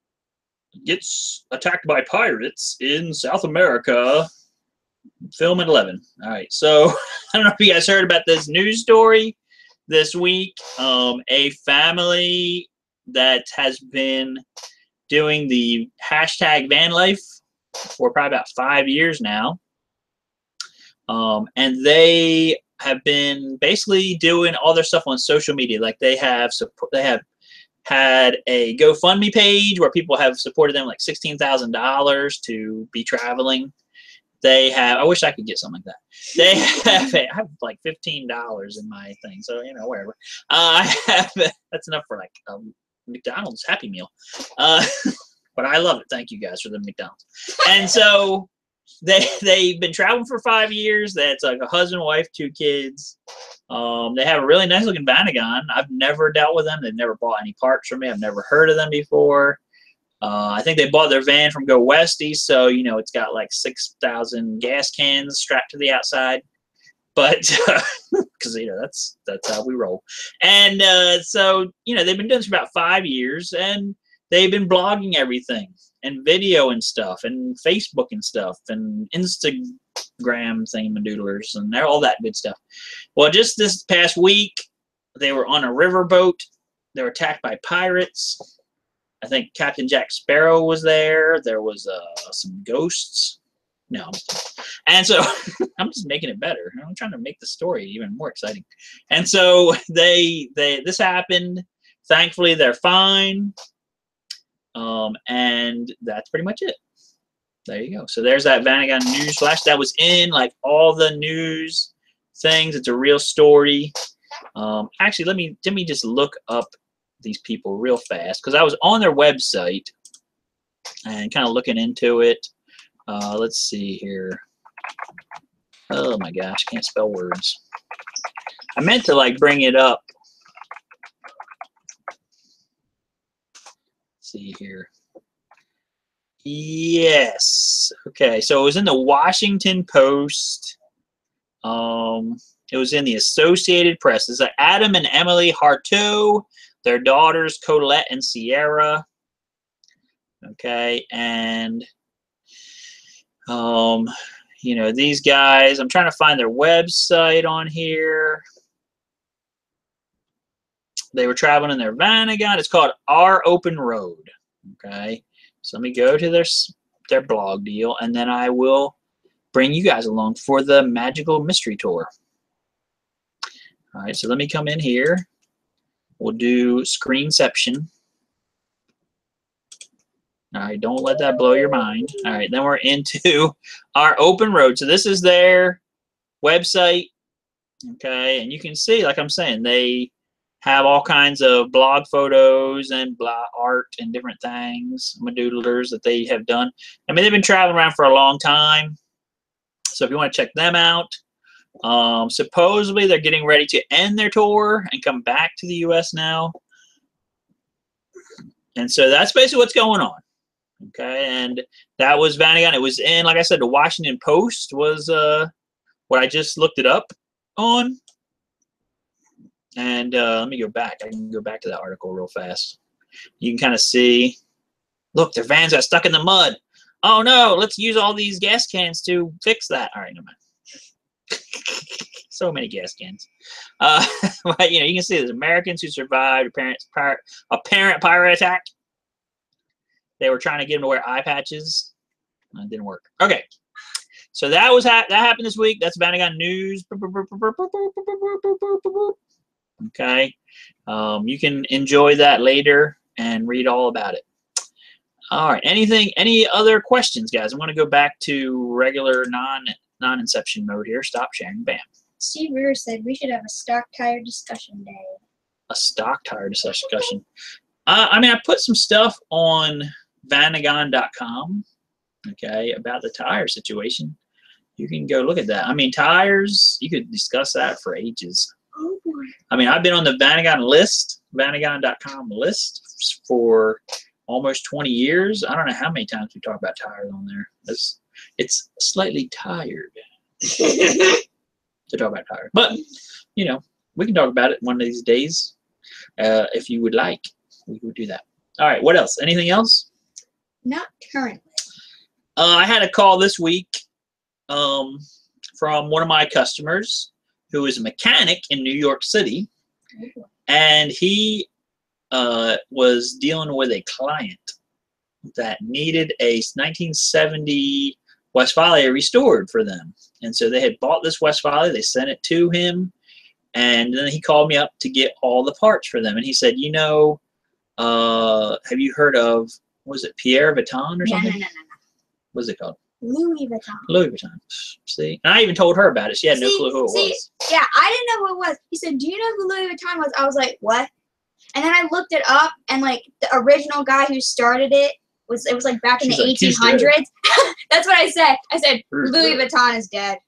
gets attacked by pirates in South America. Film at 11. All right, so I don't know if you guys heard about this news story this week. A family that has been doing the hashtag van life for probably about 5 years now. And they have been basically doing all their stuff on social media. Like they have had a GoFundMe page where people have supported them like $16,000 to be traveling. They have, I wish I could get something like that. They have, I have like $15 in my thing, so whatever. I have, that's enough for like a McDonald's Happy Meal. But I love it. Thank you guys for the McDonald's. And so they've been traveling for 5 years. That's like a husband, wife, 2 kids. They have a really nice looking Vanagon. I've never dealt with them. They've never bought any parts from me. I've never heard of them before. I think they bought their van from Go Westies, so it's got like 6,000 gas cans strapped to the outside. But because that's how we roll. And so they've been doing this for about 5 years, and they've been blogging everything and video and stuff and Facebook and stuff and Instagram thingamadoodlers and all that good stuff. Well, just this past week, they were on a riverboat. They were attacked by pirates. I think Captain Jack Sparrow was there. There was some ghosts. No. And so I'm just making it better. I'm trying to make the story even more exciting. And so this happened. Thankfully, they're fine. And that's pretty much it. There you go. So there's that Vanagon news flash. That was in like all the news things. It's a real story. Actually, let me just look up these people real fast, because I was on their website and kind of looking into it. Let's see here. Oh my gosh, can't spell words. I meant to like bring it up. Let's see here. Yes. Okay, so it was in the Washington Post. It was in the Associated Press. It's like Adam and Emily Harteau, their daughters Colette and Sierra. Okay, and these guys, I'm trying to find their website on here. They were traveling in their Vanagon. It's called Our Open Road. Okay, so let me go to their blog deal, and then I will bring you guys along for the Magical Mystery Tour. All right, so let me come in here. We'll do Screenception. All right, don't let that blow your mind. All right, then we're into our open road. So this is their website, okay? And you can see, like I'm saying, they have all kinds of blog photos and art and different things, doodlers that they have done. I mean, they've been traveling around for a long time. So if you want to check them out, supposedly they're getting ready to end their tour and come back to the U.S. now. And so that's basically what's going on. Okay, and that was Vanagon. It was in, like I said, the Washington Post was what I just looked it up on. And let me go back. I can go back to that article real fast. You can kind of see, look, their vans got stuck in the mud. Oh no, let's use all these gas cans to fix that. All right, never mind. So many gas cans. But, you know, you can see there's Americans who survived apparent pirate attack. They were trying to get them to wear eye patches. It didn't work. Okay. So that was that happened this week. That's Vanagon News. Okay. You can enjoy that later and read all about it. All right. Any other questions, guys? I'm going to go back to regular non-inception mode here. Stop sharing. Bam. Steve Rivers said we should have a stock tire discussion day. A stock tire discussion. I mean, I put some stuff on Vanagon.com, okay, about the tire situation. You can go look at that. I mean, tires, you could discuss that for ages. Oh boy. I mean, I've been on the Vanagon list, Vanagon.com list for almost 20 years. I don't know how many times we talk about tires on there. It's slightly tired to talk about tires. But, you know, we can talk about it one of these days. If you would like, we would do that. All right, what else? Anything else? Not currently. I had a call this week from one of my customers who is a mechanic in New York City, and he was dealing with a client that needed a 1970 Westfalia restored for them. And so they had bought this Westfalia, they sent it to him, and then he called me up to get all the parts for them. And he said, you know, have you heard of, was it Pierre Vuitton or something? No. What's it called? Louis Vuitton. Louis Vuitton. See? And I even told her about it. She had no clue who it was. Yeah, I didn't know who it was. He said, do you know who Louis Vuitton was? I was like, what? And then I looked it up, and like the original guy who started it was like back in the 1800s. That's what I said. I said, Louis Vuitton is dead.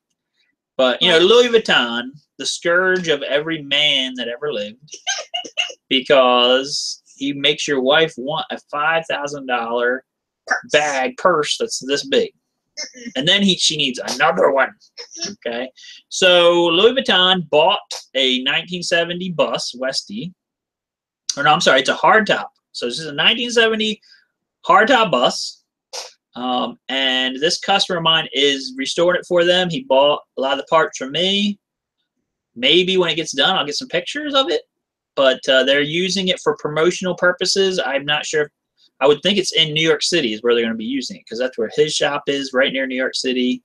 But, you know, Louis Vuitton, the scourge of every man that ever lived, because he makes your wife want a $5,000 purse that's this big. And then she needs another one. Okay. So Louis Vuitton bought a 1970 bus, Westie. Or no, I'm sorry, it's a hardtop. So this is a 1970 hardtop bus. And this customer of mine is restoring it for them. He bought a lot of the parts from me. Maybe when it gets done, I'll get some pictures of it. But they're using it for promotional purposes. I'm not sure. I would think it's in New York City is where they're going to be using it, because that's where his shop is, right near New York City.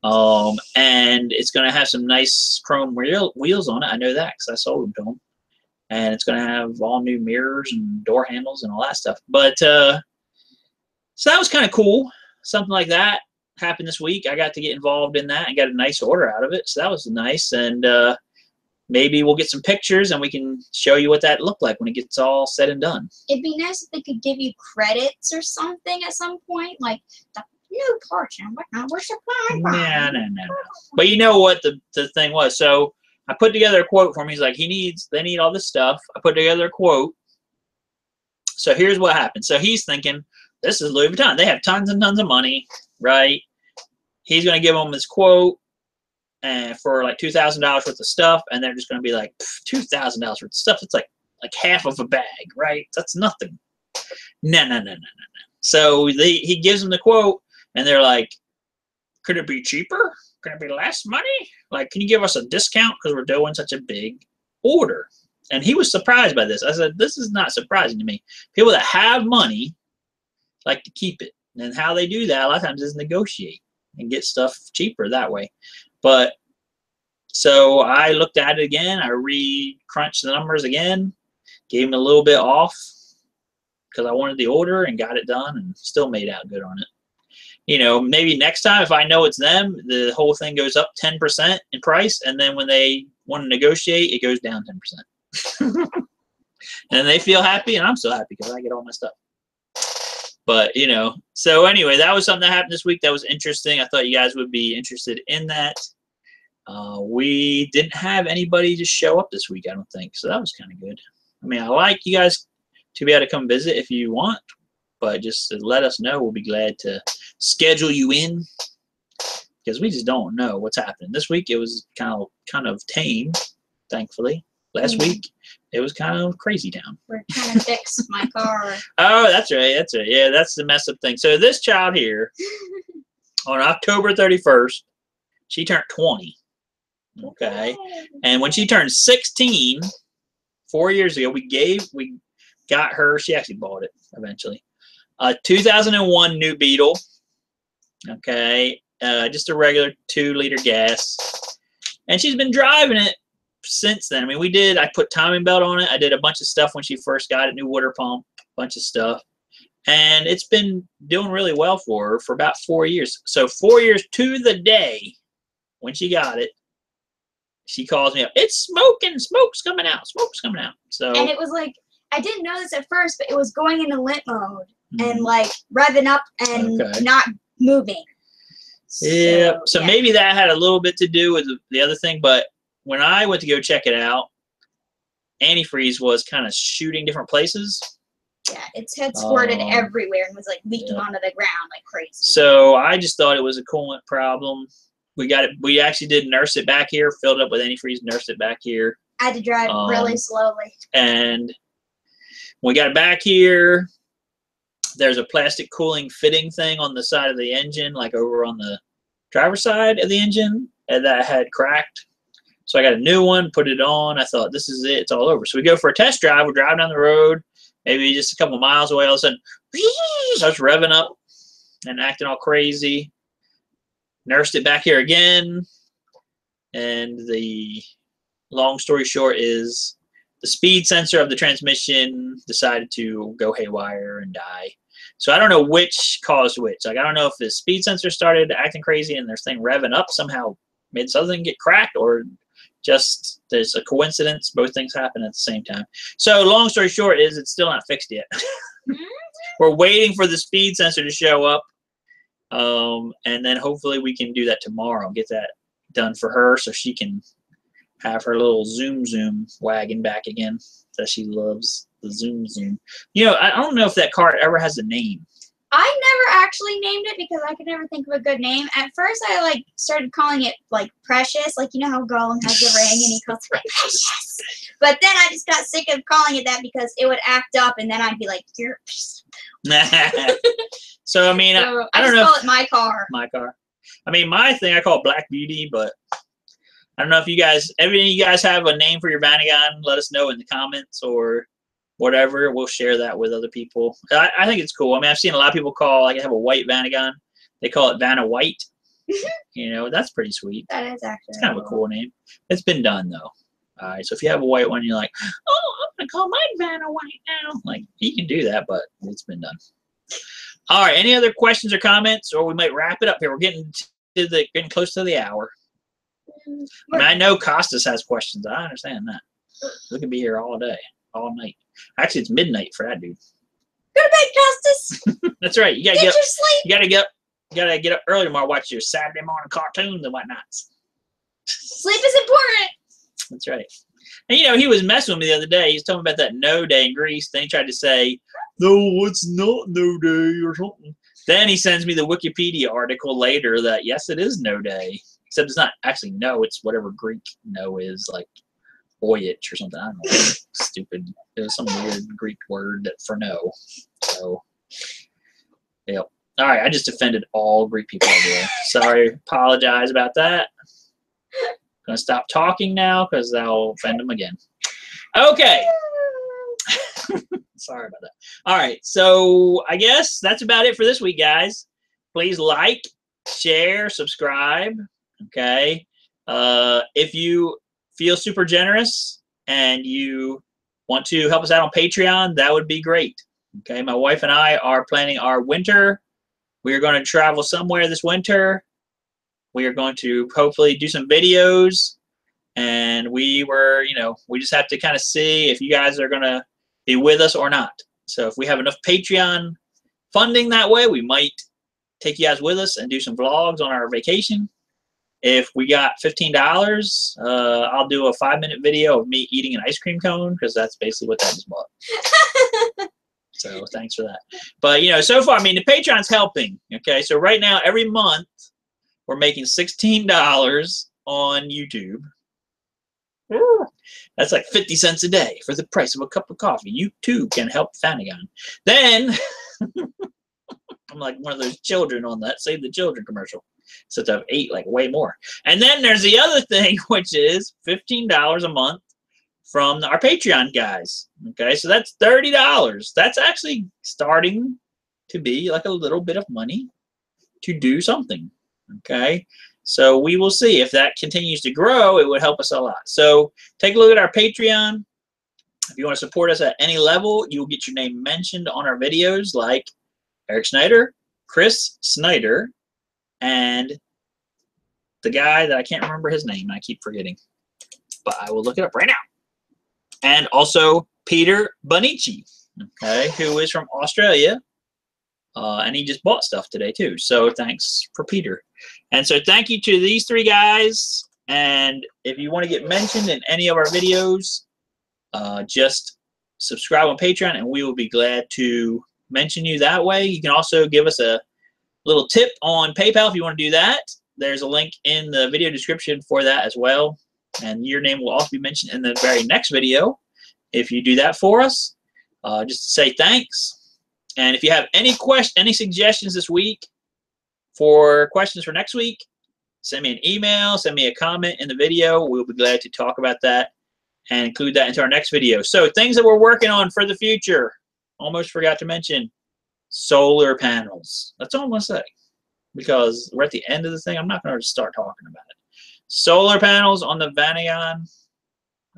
And it's going to have some nice chrome wheels on it. I know that because I sold them to him. And it's going to have all new mirrors and door handles and all that stuff. But so that was kind of cool. Something like that happened this week. I got to get involved in that and got a nice order out of it. So that was nice. And maybe we'll get some pictures and we can show you what that looked like when it gets all said and done. It'd be nice if they could give you credits or something at some point, like the new parts and whatnot. We're supplying. No. But you know what the thing was? So I put together a quote for him. He's like, they need all this stuff. I put together a quote. So here's what happened. So he's thinking, this is Louis Vuitton. They have tons and tons of money, right? He's going to give them this quote for like $2,000 worth of stuff, and they're just going to be like, $2,000 worth of stuff. It's like half of a bag, right? That's nothing. No. So he gives them the quote, and they're like, could it be cheaper? Can it be less money? Like, can you give us a discount because we're doing such a big order? And he was surprised by this. I said, this is not surprising to me. People that have money like to keep it. And how they do that a lot of times is negotiate. and get stuff cheaper that way. But so I looked at it again. I re-crunched the numbers again, gave him a little bit off because I wanted the order and got it done and still made out good on it. You know, maybe next time if I know it's them, the whole thing goes up 10% in price, and then when they want to negotiate, it goes down 10%. And they feel happy, and I'm still happy because I get all my stuff. But, you know, so anyway, that was something that happened this week that was interesting. I thought you guys would be interested in that. We didn't have anybody just show up this week, I don't think. So that was kind of good. I mean, I like you guys to be able to come visit if you want, but just let us know. We'll be glad to schedule you in because we just don't know what's happening. This week it was kind of tame, thankfully. Last week it was kind of crazy town. We're trying to fix my car. Oh, that's right. That's right. Yeah, that's the mess up thing. So this child here, on October 31st, she turned 20. Okay. And when she turned 16, 4 years ago, we got her, she actually bought it eventually, a 2001 New Beetle. Okay. Just a regular 2-liter gas. And she's been driving it since then. I mean, I put timing belt on it. I did a bunch of stuff when she first got it, new water pump, bunch of stuff. And it's been doing really well for her for about 4 years. So 4 years to the day when she got it, she calls me up. It's smoking. Smoke's coming out. Smoke's coming out. So. And it was like, I didn't know this at first, but it was going into limp mode and like revving up and not moving. Yeah. So maybe that had a little bit to do with the other thing. But when I went to go check it out, antifreeze was kind of shooting different places. Yeah, its head squirted everywhere and was like leaking onto the ground like crazy. So I just thought it was a coolant problem. We got it. We actually did nurse it back here, filled it up with antifreeze, nursed it back here. I had to drive really slowly. And when we got it back here, there's a plastic cooling fitting thing on the side of the engine, like over on the driver's side of the engine, and that had cracked. So I got a new one, put it on. I thought, this is it. It's all over. So we go for a test drive. We drive down the road, maybe just a couple miles away. All of a sudden, starts revving up and acting all crazy. Nursed it back here again. And the long story short is the speed sensor of the transmission decided to go haywire and die. So I don't know which caused which. Like, I don't know if the speed sensor started acting crazy and their thing revving up somehow made this other thing get cracked, or just there's a coincidence. Both things happen at the same time. So long story short is it's still not fixed yet. We're waiting for the speed sensor to show up. And then hopefully we can do that tomorrow, get that done for her so she can have her little zoom wagon back again that she loves, the zoom. You know, I don't know if that car ever has a name. I never actually named it because I could never think of a good name. At first I like started calling it like Precious, like you know how Gollum has the ring and he calls it Precious. But then I just got sick of calling it that because it would act up and then I'd be like, you're So I mean, so I don't just know. Call it my car. My car. I mean, my thing I call it Black Beauty, but I don't know if you guys, you guys have a name for your Vanagon. Let us know in the comments or whatever. We'll share that with other people. I think it's cool. I mean, I've seen a lot of people call, like, I have a white Vanagon. They call it Vanna White. You know, that's pretty sweet. That is actually. It's kind of a cool name. It's been done though. All right, so if you have a white one, you're like, oh, I'm gonna call mine Vanna White now. Like, you can do that, but it's been done. All right. Any other questions or comments, or we might wrap it up here? We're getting close to the hour. I mean, I know Costas has questions. I understand that. We could be here all day, all night. Actually, it's midnight for that dude. Go to bed, Costas. That's right. You gotta get your sleep. You gotta get up early tomorrow. Watch your Saturday morning cartoons and whatnot. Sleep is important. That's right. And you know, he was messing with me the other day. He was talking about that no day in Greece. Then he tried to say, no, it's not no day or something. Then he sends me the Wikipedia article later that yes, it is no day. Except it's not actually no, it's whatever Greek no is, like voyage or something. I don't know. Stupid. It was some weird Greek word for no. So, yeah. All right, I just offended all Greek people over there. Sorry, apologize about that. I'm gonna stop talking now because I'll offend them again. Okay. Sorry about that. All right, so I guess that's about it for this week, guys. Please like, share, subscribe. Okay. If you feel super generous and you want to help us out on Patreon, that would be great. Okay. My wife and I are planning our winter. We are going to travel somewhere this winter. We are going to hopefully do some videos. And we just have to kind of see if you guys are going to be with us or not. So if we have enough Patreon funding that way, we might take you guys with us and do some vlogs on our vacation. If we got $15, I'll do a 5-minute video of me eating an ice cream cone, because that's basically what that is about. So thanks for that. But, so far, I mean, the Patreon's helping. Okay, so right now, every month, we're making $16 on YouTube. That's like 50 cents a day for the price of a cup of coffee. You too can help Fanagon. Then I'm like one of those children on that Save the Children commercial. Since I've ate like way more. And then there's the other thing, which is $15 a month from our Patreon guys. Okay, so that's $30. That's actually starting to be like a little bit of money to do something. Okay. So we will see. If that continues to grow, it would help us a lot. So take a look at our Patreon. If you want to support us at any level, you will get your name mentioned on our videos, like Eric Snyder, Chris Snyder, and the guy that I can't remember his name. I keep forgetting. But I will look it up right now. And also Peter Bonici, okay, who is from Australia. And he just bought stuff today, too. So thanks for Peter. And so thank you to these 3 guys. And if you want to get mentioned in any of our videos, just subscribe on Patreon, and we will be glad to mention you that way. You can also give us a little tip on PayPal if you want to do that. There's a link in the video description for that as well. And your name will also be mentioned in the very next video if you do that for us. Just to say thanks. And if you have any suggestions this week for questions for next week, send me an email, send me a comment in the video. We'll be glad to talk about that and include that into our next video. So things that we're working on for the future. Almost forgot to mention solar panels. That's all I'm going to say, because we're at the end of the thing. I'm not going to start talking about it. Solar panels on the Vanagon.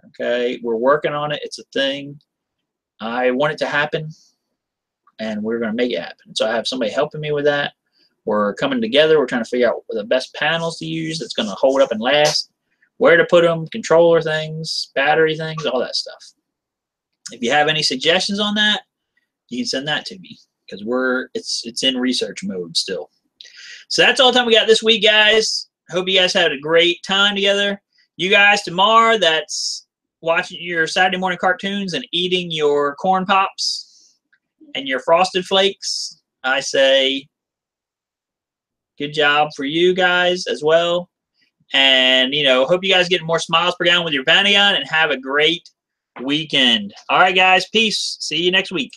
Okay, we're working on it. It's a thing. I want it to happen, and we're going to make it happen. So I have somebody helping me with that. We're coming together. We're trying to figure out the best panels to use that's going to hold up and last, where to put them, controller things, battery things, all that stuff. If you have any suggestions on that, you can send that to me, because it's in research mode still. So that's all the time we got this week, guys. I hope you guys had a great time together. You guys tomorrow that's watching your Saturday morning cartoons and eating your corn pops and your Frosted Flakes, I say good job for you guys as well. And, hope you guys get more smiles per gallon with your Vanagon, and have a great weekend. All right, guys. Peace. See you next week.